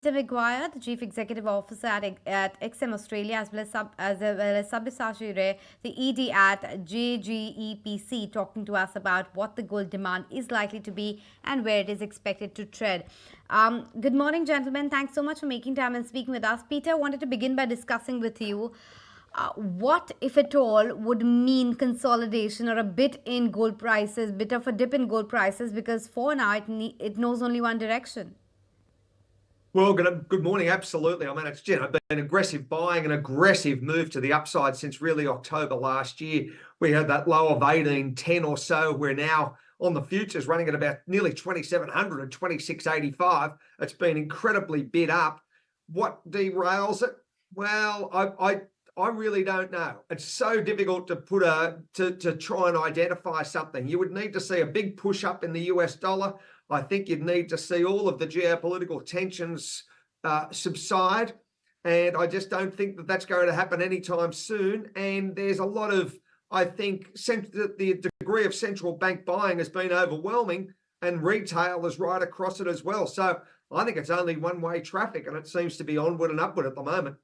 Mcguire, the Chief Executive Officer at XM Australia, as well as Sabyasachi Ray, the ED at JGEPC, talking to us about what the gold demand is likely to be and where it is expected to tread. Good morning, gentlemen. Thanks so much for making time and speaking with us. Peter, wanted to begin by discussing with you what, if at all, would mean consolidation or a bit in gold prices, bit of a dip in gold prices, because for now it knows only one direction. Well, good morning. Absolutely. I mean, it's been aggressive buying, an aggressive move to the upside since really October last year. We had that low of 1810 or so. We're now on the futures running at about nearly 2700 at 2685. It's been incredibly bid up. What derails it? Well, I really don't know. It's so difficult to put to try and identify something. You would need to see a big push up in the US dollar. I think you'd need to see all of the geopolitical tensions subside. And I just don't think that that's going to happen anytime soon. And there's a lot of, I think, the degree of central bank buying has been overwhelming, and retail is right across it as well. So I think it's only one-way traffic, and it seems to be onward and upward at the moment.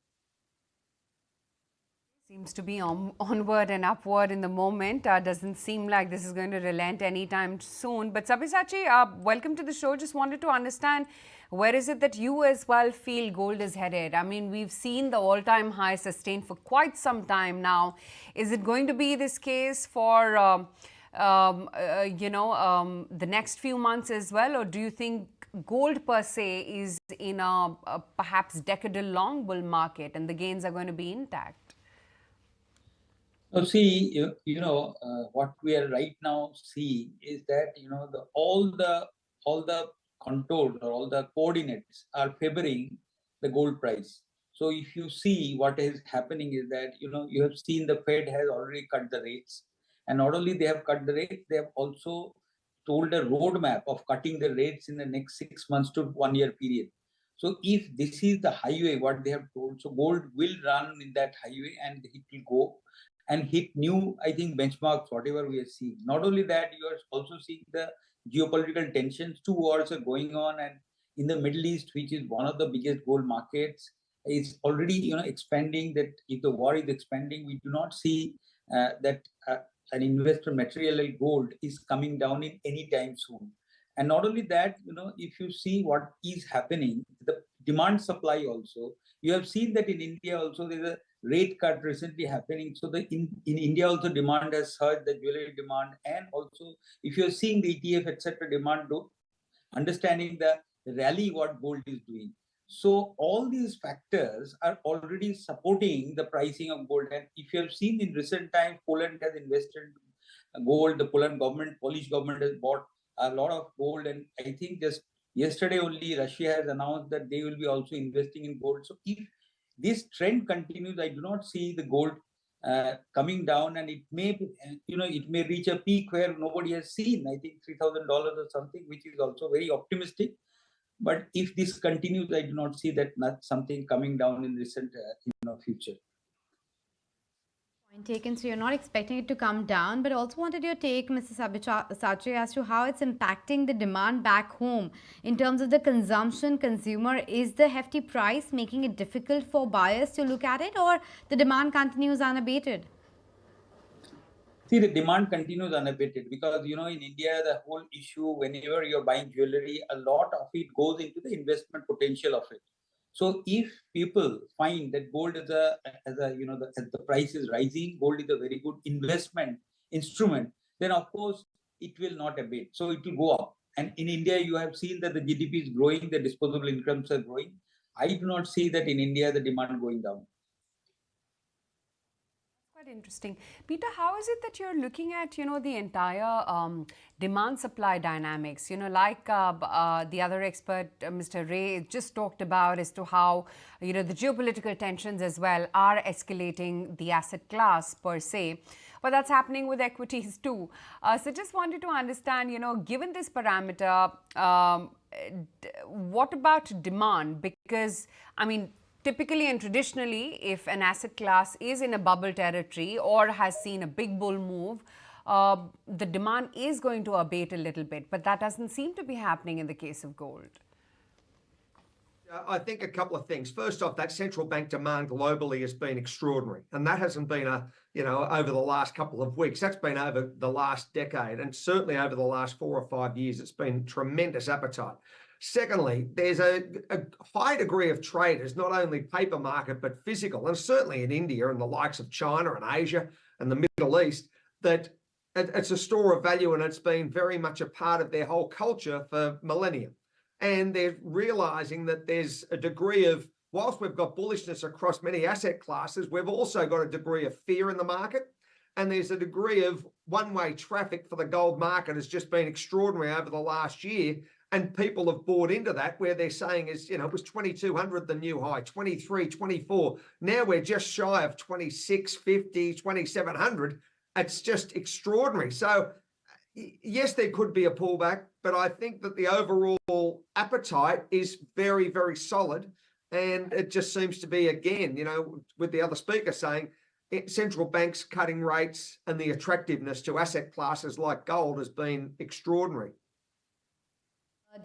Seems to be onward and upward in the moment. Doesn't seem like this is going to relent anytime soon. But Sabyasachi, welcome to the show. Just wanted to understand, where is it that you as well feel gold is headed? I mean, we've seen the all-time high sustained for quite some time now. Is it going to be this case for, the next few months as well? Or do you think gold per se is in a perhaps decadal long bull market and the gains are going to be intact? So see, what we are right now see is that all the contours or all the coordinates are favoring the gold price. So if you see what is happening is that you have seen the Fed has already cut the rates, and not only they have cut the rates, they have also told a roadmap of cutting the rates in the next 6 months to 1 year period. So if this is the highway, what they have told, so gold will run in that highway and it will go and hit new, I think, benchmarks, whatever we are seeing. Not only that, you are also seeing the geopolitical tensions. 2 wars are going on, and in the Middle East, which is one of the biggest gold markets, is already expanding. That if the war is expanding, we do not see that an investor material like gold is coming down in any time soon. And not only that, if you see what is happening, the demand supply also, you have seen that in India also there's a rate cut recently happening. So in India also demand has surged, the jewelry demand, and also if you're seeing the ETF, etc. demand, understanding the rally what gold is doing. So all these factors are already supporting the pricing of gold. And if you have seen in recent times, Poland has invested gold, the Polish government has bought a lot of gold. And I think just yesterday only Russia has announced that they will be also investing in gold. So if this trend continues, I do not see the gold coming down, and it may reach a peak where nobody has seen. I think $3,000 or something, which is also very optimistic. But if this continues, I do not see that something coming down in recent future. Point taken. So you're not expecting it to come down, but also wanted your take, Mr. Sabyasachi, as to how it's impacting the demand back home in terms of the consumer. Is the hefty price making it difficult for buyers to look at it, or the demand continues unabated? See, the demand continues unabated because, in India, the whole issue, whenever you're buying jewelry, a lot of it goes into the investment potential of it. So if people find that gold as the price is rising, gold is a very good investment instrument, then of course it will not abate. So it will go up. And in India, you have seen that the GDP is growing, the disposable incomes are growing. I do not see that in India, the demand going down. Quite interesting. Peter, how is it that you're looking at, the entire demand supply dynamics, like the other expert, Mr. Ray, just talked about as to how, the geopolitical tensions as well are escalating the asset class per se. But that's happening with equities too. So just wanted to understand, given this parameter, what about demand? Because, typically and traditionally, if an asset class is in a bubble territory or has seen a big bull move, the demand is going to abate a little bit. But that doesn't seem to be happening in the case of gold. I think a couple of things. First off, that central bank demand globally has been extraordinary, and that hasn't been over the last couple of weeks. That's been over the last decade, and certainly over the last 4 or 5 years. It's been tremendous appetite. Secondly, there's a high degree of traders, not only paper market but physical, and certainly in India and the likes of China and Asia and the Middle East, that it's a store of value, and it's been very much a part of their whole culture for millennia. And they're realizing that there's a degree of, whilst we've got bullishness across many asset classes, we've also got a degree of fear in the market. And there's a degree of one-way traffic for the gold market has just been extraordinary over the last year. And people have bought into that, where they're saying it was 2,200 the new high, 23, 24. Now we're just shy of 2650, 2,700. It's just extraordinary. So yes, there could be a pullback, but I think that the overall appetite is very, very solid. And it just seems to be, again, with the other speaker saying, central banks cutting rates and the attractiveness to asset classes like gold has been extraordinary.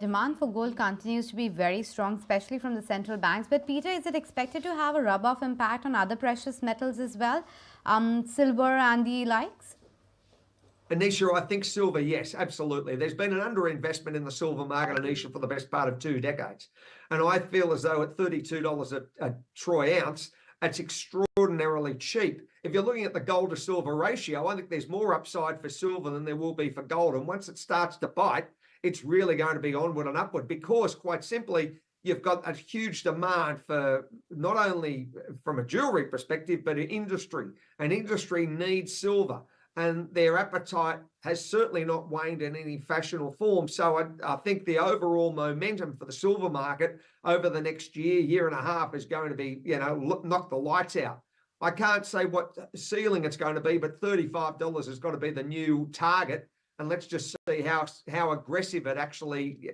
Demand for gold continues to be very strong, especially from the central banks. But Peter, is it expected to have a rub-off impact on other precious metals as well, silver and the likes? Anisha, I think silver, yes, absolutely. There's been an underinvestment in the silver market, Anisha, for the best part of 2 decades. And I feel as though at $32 a troy ounce, it's extraordinarily cheap. If you're looking at the gold to silver ratio, I think there's more upside for silver than there will be for gold. And once it starts to bite, it's really going to be onward and upward, because quite simply, you've got a huge demand for, not only from a jewelry perspective, but industry. And industry needs silver. And their appetite has certainly not waned in any fashion or form. So I think the overall momentum for the silver market over the next year and a half is going to be, knock the lights out. I can't say what ceiling it's going to be, but $35 has got to be the new target. And let's just see how aggressive it actually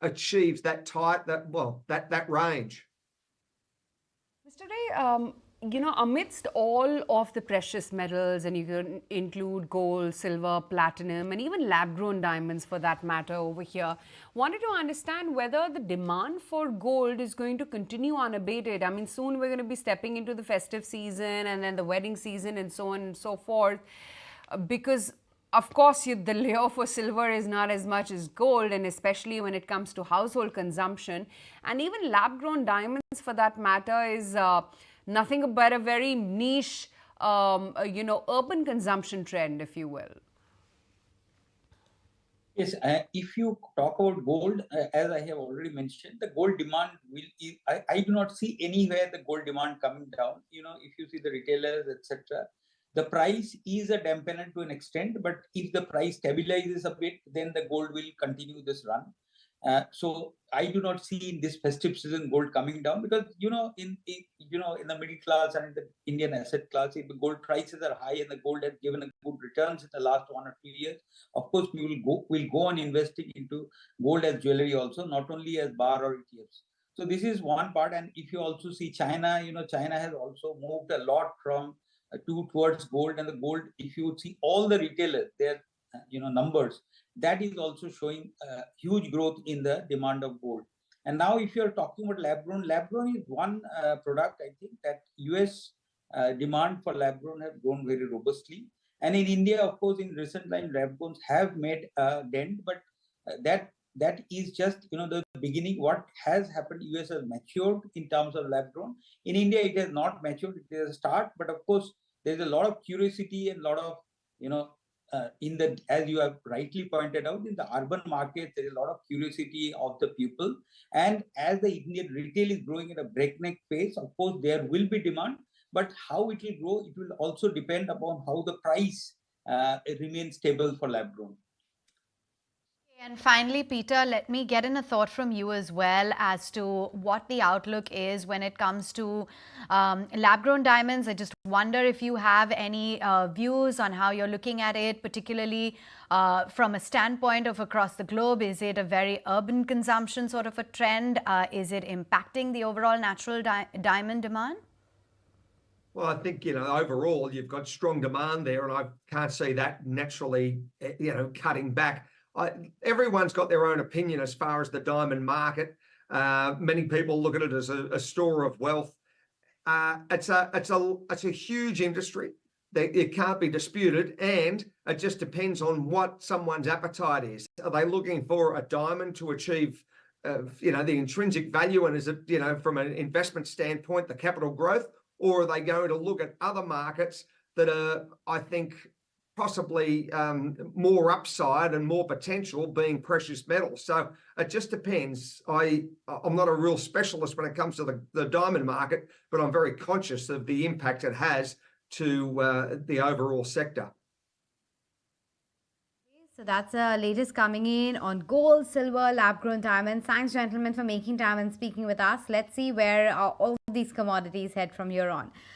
achieves that range. Mr. Ray, amidst all of the precious metals, and you can include gold, silver, platinum, and even lab-grown diamonds for that matter over here, wanted to understand whether the demand for gold is going to continue unabated. I mean, soon we're going to be stepping into the festive season and then the wedding season and so on and so forth, because of course, the lure for silver is not as much as gold, and especially when it comes to household consumption. And even lab-grown diamonds, for that matter, is nothing but a very niche, urban consumption trend, if you will. Yes, if you talk about gold, as I have already mentioned, the gold demand I do not see anywhere the gold demand coming down. If you see the retailers, etc., the price is a dampener to an extent, but if the price stabilizes a bit, then the gold will continue this run. So I do not see in this festive season gold coming down, because in the middle class and in the Indian asset class, if the gold prices are high and the gold has given a good returns in the last 1 or 2 years, of course we will go on investing into gold as jewelry also, not only as bar or ETFs. So this is one part. And if you also see China, China has also moved a lot from towards gold. And the gold, if you see all the retailers, their numbers, that is also showing huge growth in the demand of gold. And now if you're talking about lab-grown is one product, I think, that US demand for lab-grown has grown very robustly. And in India, of course, in recent times, lab-growns have made a dent, but that is just the beginning. What has happened, US has matured in terms of lab-grown. In India, it has not matured, it is a start, but of course, there's a lot of curiosity and a lot of, as you have rightly pointed out, in the urban market, there is a lot of curiosity of the people. And as the Indian retail is growing at a breakneck pace, of course, there will be demand, but how it will grow, it will also depend upon how the price remains stable for lab grown. And finally, Peter, let me get in a thought from you as well as to what the outlook is when it comes to lab-grown diamonds. I just wonder if you have any views on how you're looking at it, particularly from a standpoint of across the globe. Is it a very urban consumption sort of a trend? Is it impacting the overall natural diamond demand? Well, I think, overall, you've got strong demand there, and I can't see that naturally, cutting back. Everyone's got their own opinion as far as the diamond market. Many people look at it as a store of wealth. It's a huge industry that it can't be disputed, and it just depends on what someone's appetite is. Are they looking for a diamond to achieve, the intrinsic value, and is it, from an investment standpoint, the capital growth, or are they going to look at other markets that are, I think, possibly more upside and more potential, being precious metals? So it just depends. I'm not a real specialist when it comes to the diamond market, but I'm very conscious of the impact it has to the overall sector. So that's the latest coming in on gold, silver, lab-grown diamonds. Thanks, gentlemen, for making time and speaking with us. Let's see where all these commodities head from here on.